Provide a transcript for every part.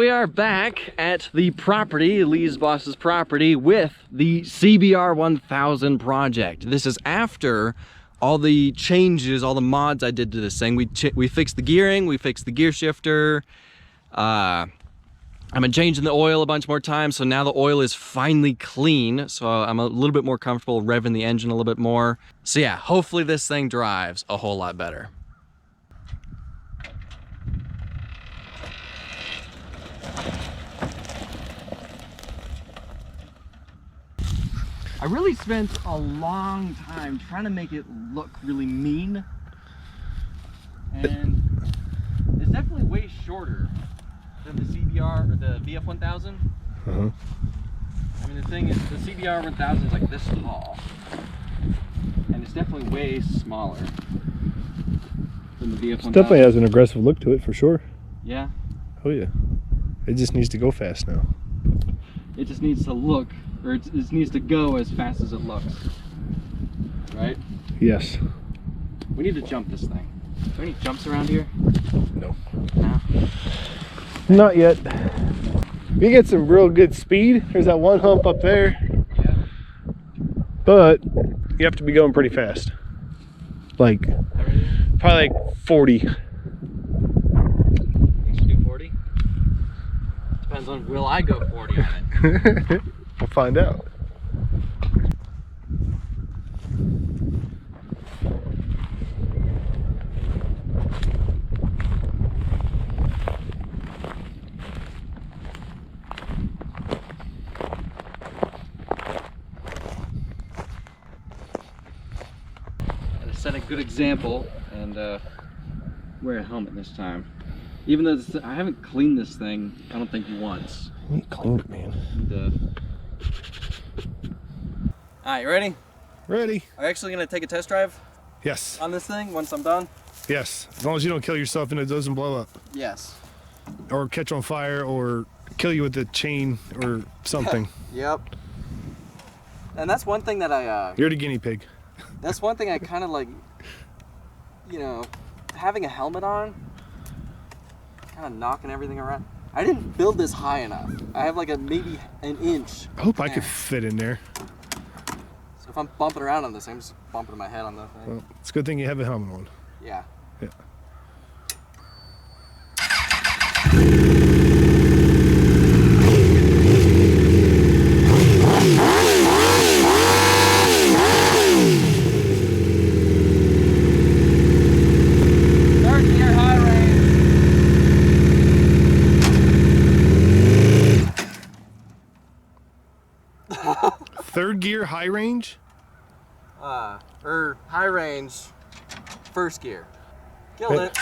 we are back at the property, Lee's boss's property, with the CBR 1000 project. This is after all the changes, all the mods I did to this thing. We fixed the gearing, we fixed the gear shifter. I've been changing the oil a bunch more times, so now the oil is finally clean, so I'm a little bit more comfortable revving the engine a little bit more. So yeah, hopefully this thing drives a whole lot better. I really spent a long time trying to make it look really mean, and it's definitely way shorter than the CBR or the VF 1000. I mean, the thing is, the CBR 1000 is like this tall, and it's definitely way smaller than the VF 1000. It definitely has an aggressive look to it, for sure. Yeah. Oh yeah. It just needs to go fast now. It just needs to look, or it just needs to go as fast as it looks, right? Yes. We need to jump this thing. Are there any jumps around here? No. No? Not yet. You get some real good speed. There's that one hump up there. Yeah. But you have to be going pretty fast. Like, probably like 40. You should do 40? Depends on, will I go 40 on it? We'll find out. Set a good example and wear a helmet this time. Even though I haven't cleaned this thing, I don't think once. You cleaned it, man. Alright, you ready? Ready? Are you actually gonna take a test drive Yes. on this thing once I'm done? Yes. As long as you don't kill yourself and it doesn't blow up. Yes. Or catch on fire or kill you with the chain or something. Yep. And that's one thing that You're the guinea pig. that's one thing I kind of like, you know, having a helmet on, kind of knocking everything around. I didn't build this high enough. I have like maybe an inch. I hope I could fit in there. So if I'm bumping around on this, I'm just bumping my head on the thing. Well, it's a good thing you have a helmet on. Yeah. Yeah. Third gear high range? Or high range, first gear. Killed it.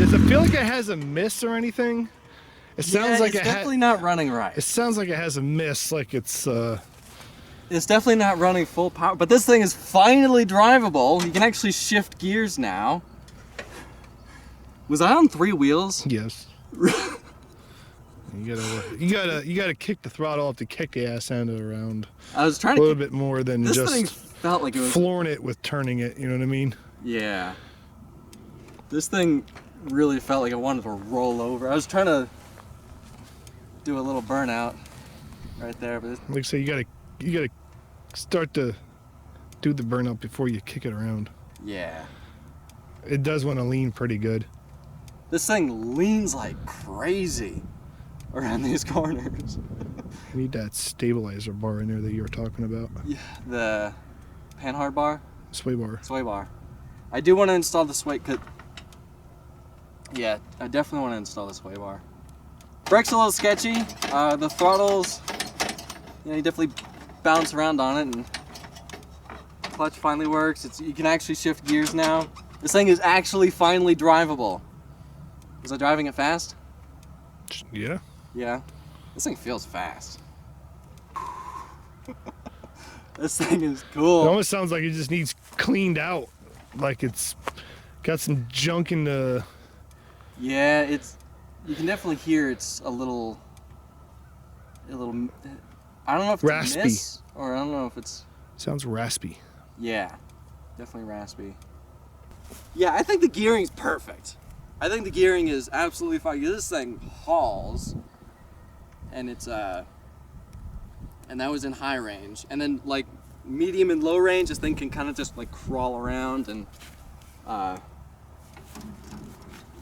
Does it feel like it has a miss or anything? It sounds like it's definitely not running right. It sounds like it has a miss, like it's It's definitely not running full power, but this thing is finally drivable. You can actually shift gears now. Was I on 3 wheels? Yes. You gotta kick the throttle up to kick the ass end around. I was trying a to little bit more than this just thing felt like it was flooring it with turning it. You know what I mean? Yeah. This thing really felt like it wanted to roll over. I was trying to do a little burnout right there, but Like I say, you gotta start to do the burnout before you kick it around. yeah. It does want to lean pretty good. This thing leans like crazy around these corners. You need that stabilizer bar in there that you were talking about. Yeah, the panhard bar? Sway bar. Sway bar. I do want to install the sway, yeah, I definitely want to install the sway bar. Brake's a little sketchy. The throttles, you know, you definitely bounce around on it, and clutch finally works. You can actually shift gears now. This thing is actually finally drivable. Was I driving it fast? Yeah. Yeah. This thing feels fast. This thing is cool. It almost sounds like it just needs cleaned out. Like it's got some junk in the... Yeah, you can definitely hear it's a little, I don't know if it's raspy. a miss, or I don't know if it's... Sounds raspy. Yeah, definitely raspy. Yeah, I think the gearing's perfect. I think the gearing is absolutely fine. This thing hauls, and it's and that was in high range. And then like medium and low range, this thing can kind of just like crawl around and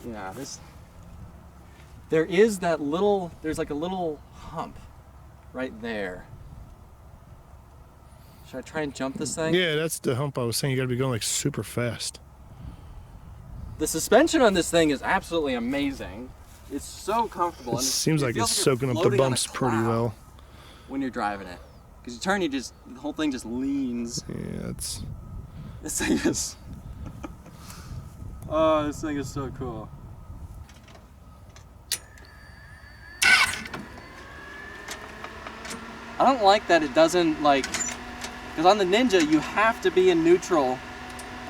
yeah, there's like a little hump right there. Should I try and jump this thing? Yeah, that's the hump I was saying. You gotta be going like super fast. The suspension on this thing is absolutely amazing. It's so comfortable. It seems like feels it's you're soaking up the floating on a bumps pretty cloud well. when you're driving it. Because you turn, the whole thing just leans. Yeah, it's... This thing is... Oh, this thing is so cool. I don't like that it doesn't like... Because on the Ninja, you have to be in neutral,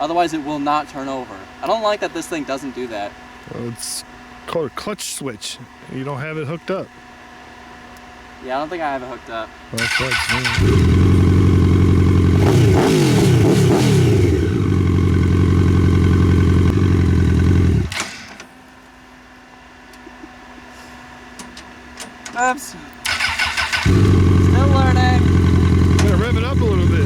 otherwise it will not turn over. I don't like that this thing doesn't do that. Well, it's called a clutch switch. You don't have it hooked up. Yeah, I don't think I have it hooked up. Well, that's right. Oops. Still learning. Gotta rev it up a little bit.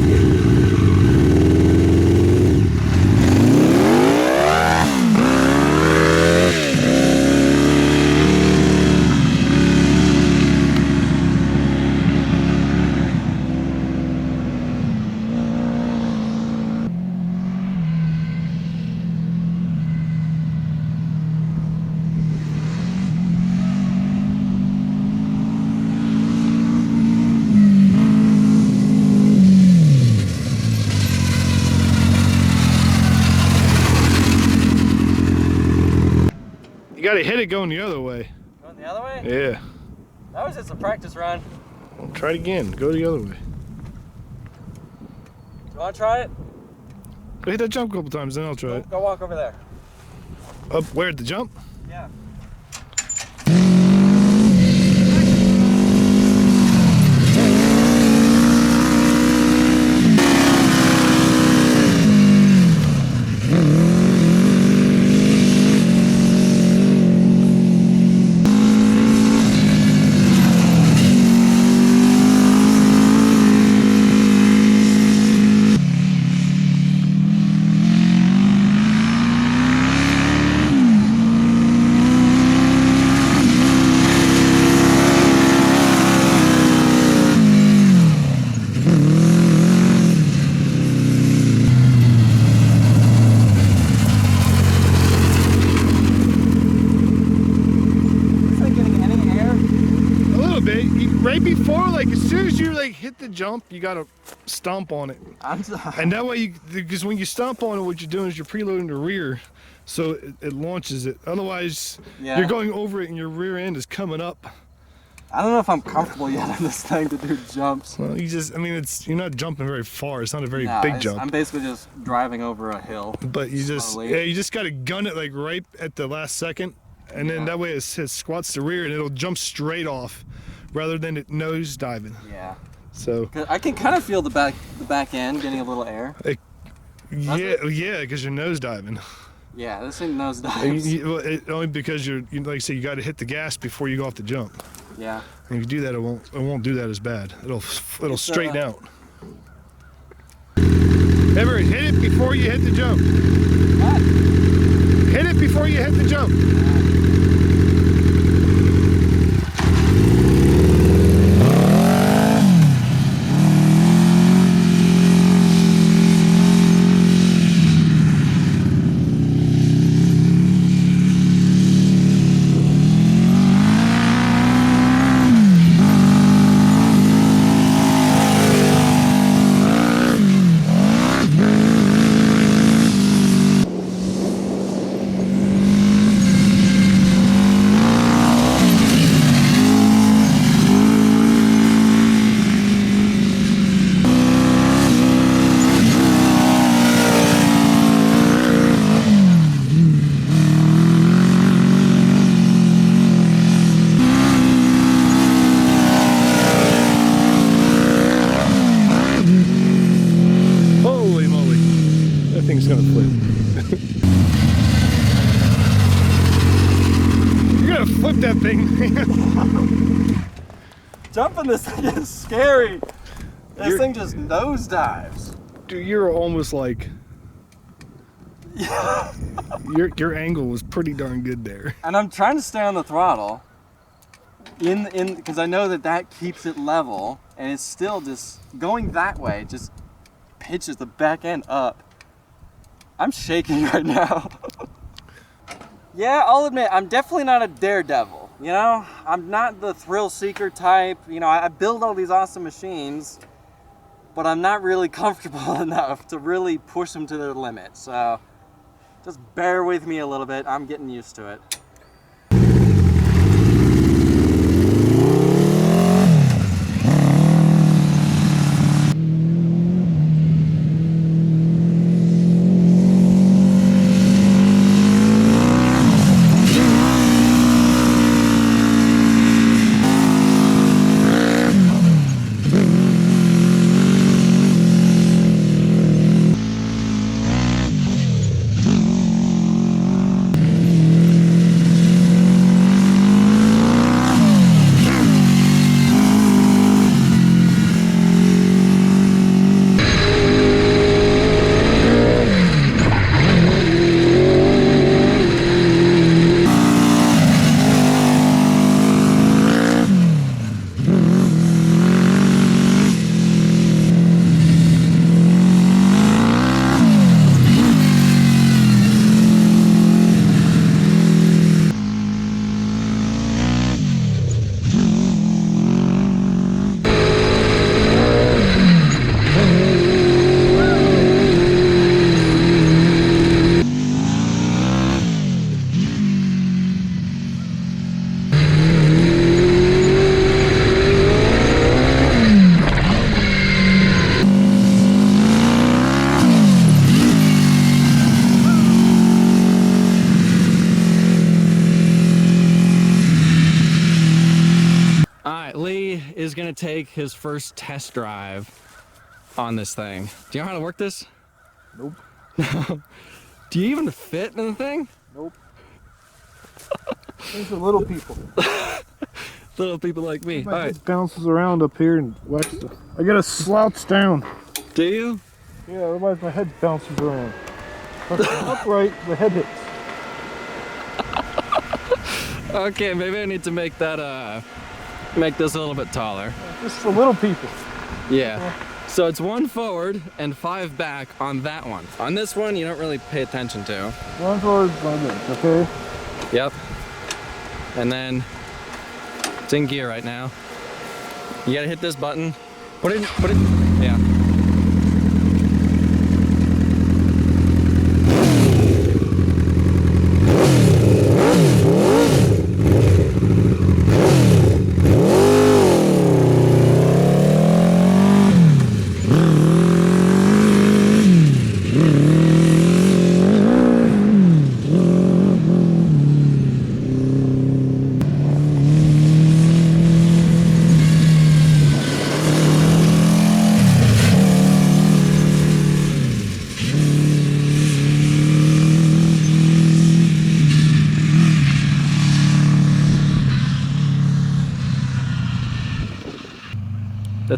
You gotta hit it going the other way. Going the other way? Yeah. That was just a practice run. Well, try it again. Go the other way. You want to try it? Go hit that jump a couple times, then I'll try it. Go walk over there. Up where, at the jump? Yeah. Right before, like as soon as you like hit the jump, you gotta stomp on it. I'm sorry. And that way, because when you stomp on it, what you're doing is you're preloading the rear. so it launches it. Otherwise, Yeah. you're going over it and your rear end is coming up. I don't know if I'm comfortable yet on this thing to do jumps. Well, you're not jumping very far. It's not a very big jump. I'm basically just driving over a hill. But you just got to gun it like right at the last second, and then that way it squats the rear and it'll jump straight off, rather than it nose diving. Yeah. So I can kind of feel the back end getting a little air. Yeah, because you're nose diving. Yeah, this ain't nose dives. Only because you like I say, you got to hit the gas before you go off the jump. Yeah. And if you do that, it won't do that as bad. It'll straighten out. Remember, hit it before you hit the jump. What? Hit it before you hit the jump. Thing's gonna flip. You're gonna flip that thing. Jumping this thing is scary. This thing just nosedives. Dude, you're almost like your angle was pretty darn good there. And I'm trying to stay on the throttle because I know that keeps it level, and it's still just going that way. It just pitches the back end up. I'm shaking right now. Yeah, I'll admit, I'm definitely not a daredevil, you know? I'm not the thrill seeker type. You know, I build all these awesome machines, but I'm not really comfortable enough to really push them to their limit. So just bear with me a little bit. I'm getting used to it. Is gonna take his first test drive on this thing. Do you know how to work this? Nope. Do you even fit in the thing? Nope. These are little people. Little people like me. My head bounces around up here and whacks the... I gotta slouch down. Do you? Yeah, otherwise my head bounces around. Upright, the head hits. Okay, maybe I need to make that make this a little bit taller. Just for little people. Yeah. So it's 1 forward and 5 back on that one. On this one, you don't really pay attention to. 1 forward, 1 back, okay? Yep. And then it's in gear right now. You gotta hit this button. Put it, yeah.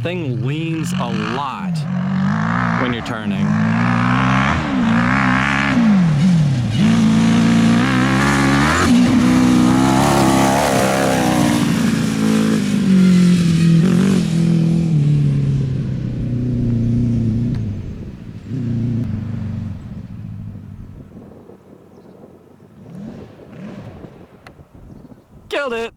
The thing leans a lot when you're turning. Killed it.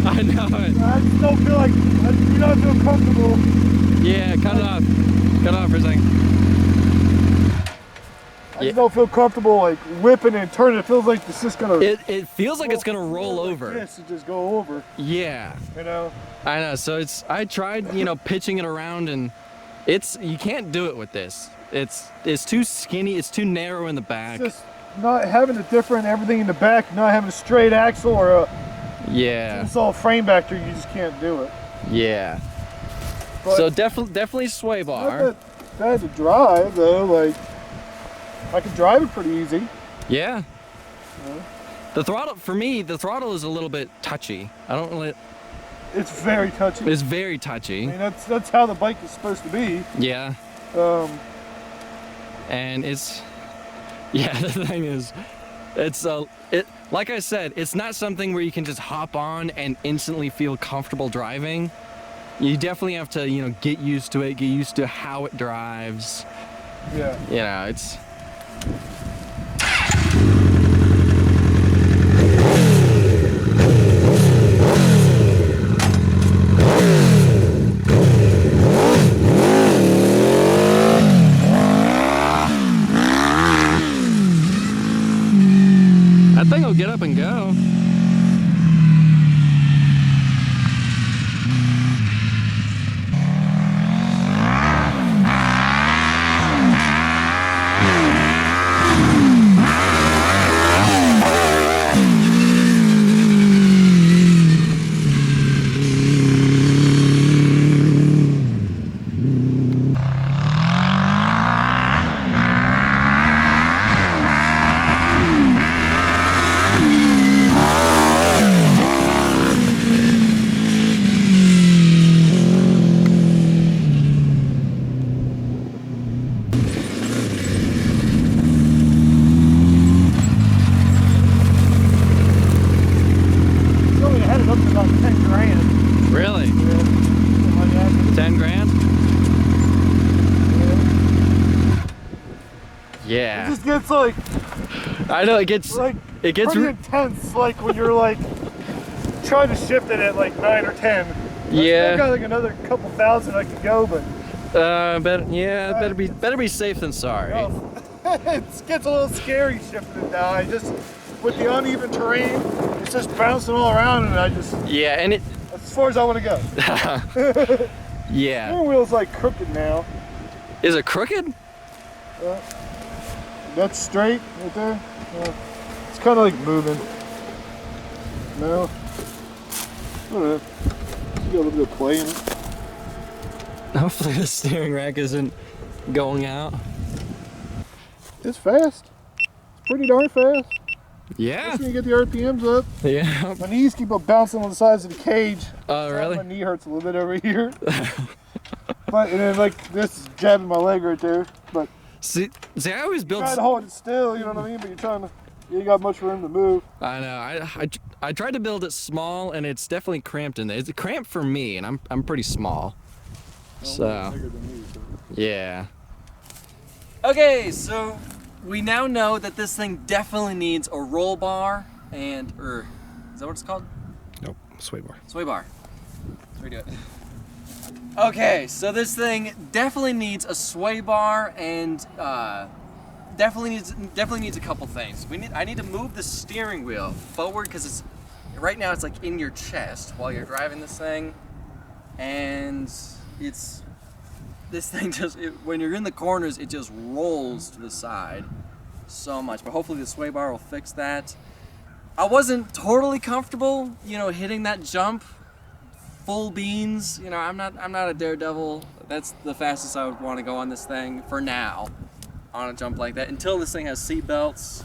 I know it. I just don't feel like, you don't feel comfortable. Yeah, cut it off. Cut it off for a second. I just don't feel comfortable like whipping and turning. It feels like it's just gonna. It feels like it's gonna roll over. Yes, it just go over. Yeah. You know. I know. So I tried, pitching it around, and you can't do it with this. It's too skinny. It's too narrow in the back. It's just not having a different everything in the back. Not having a straight axle or a. Yeah. It's all frame back there. You just can't do it. Yeah. But So definitely sway bar. Not that bad to drive though. Like I can drive it pretty easy. Yeah. Yeah. The throttle, for me, the throttle is a little bit touchy. I don't really. It's very touchy. It's very I touchy. mean, that's how the bike is supposed to be. Yeah. And it's, yeah, the thing is, like I said, it's not something where you can just hop on and instantly feel comfortable driving. You definitely have to, get used to it, get used to how it drives. Yeah. It's. That thing will get up and go. About 10 grand. Really? Yeah. Something like that. 10 grand? Yeah. It just gets like I know it gets pretty intense, like when you're like trying to shift it at like 9 or 10. Yeah. I got like another couple thousand I could go, but better be safe than sorry. It gets a little scary shifting it down. I just with the uneven terrain, it's just bouncing all around, and I just Yeah, and it. that's as far as I want to go. Yeah. Steering wheel's like crooked now. Is it crooked? That's straight right there. It's kind of like moving. No. I don't know. You got a little bit of play in it. Hopefully the steering rack isn't going out. It's fast. It's pretty darn fast. Yeah. Especially when you get the RPMs up. Yeah. My knees keep on bouncing on the sides of the cage. Oh, really? My knee hurts a little bit over here. But and then like this is jabbing my leg right there. But See, I always build. trying to hold it still, you know what I mean? But you're trying to. You ain't got much room to move. I know. I tried to build it small, and it's definitely cramped in there. It's cramped for me, and I'm pretty small. So, Bigger than me, so. yeah. Okay, so we now know that this thing definitely needs a roll bar and, is that what it's called? Nope, sway bar. Sway bar. Let's redo it. Okay, so this thing definitely needs a sway bar and definitely needs a couple things. I need to move the steering wheel forward because right now it's like in your chest while you're driving this thing, and this thing just when you're in the corners it just rolls to the side so much. But hopefully the sway bar will fix that. I wasn't totally comfortable, hitting that jump full beans. I'm not a daredevil. That's the fastest I would want to go on this thing for now, on a jump like that, until this thing has seat belts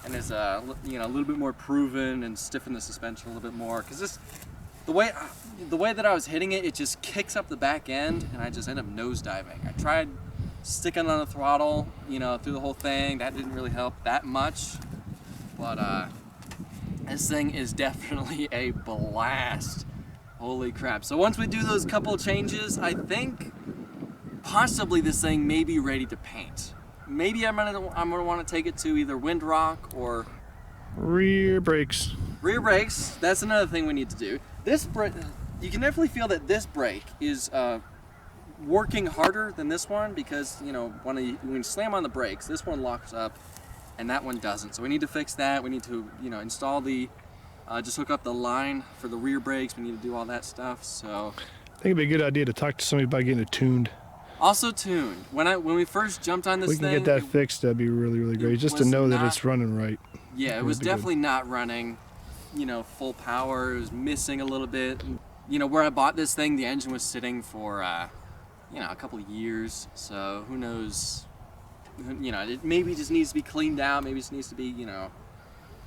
and is a little bit more proven and stiffen the suspension a little bit more. Because the way that I was hitting it, it just kicks up the back end, and I just end up nosediving. I tried sticking on the throttle, through the whole thing. That didn't really help that much, but this thing is definitely a blast. Holy crap. So once we do those couple changes, I think possibly this thing may be ready to paint. Maybe I'm gonna want to take it to either Windrock or Rear brakes. rear brakes. That's another thing we need to do. This brake, you can definitely feel that this brake is working harder than this one, because when you slam on the brakes, this one locks up and that one doesn't. So we need to fix that. We need to install the just hook up the line for the rear brakes. We need to do all that stuff. So I think it'd be a good idea to talk to somebody about getting it tuned. also tuned. When we first jumped on this We can thing, get that fixed. That'd be really, really great. Just to was know that not- it's running right. yeah, it was definitely not running, full power. It was missing a little bit. Where I bought this thing, the engine was sitting for, a couple of years. So who knows? It maybe just needs to be cleaned out. Maybe it just needs to be,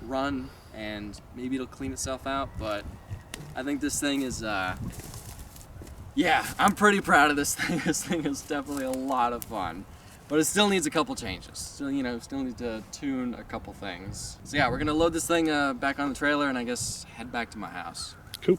run, and maybe it'll clean itself out. But I think this thing is, yeah, I'm pretty proud of this thing. This thing is definitely a lot of fun. But it still needs a couple changes. Still need to tune a couple things. So yeah, we're gonna load this thing back on the trailer and I guess head back to my house. Cool.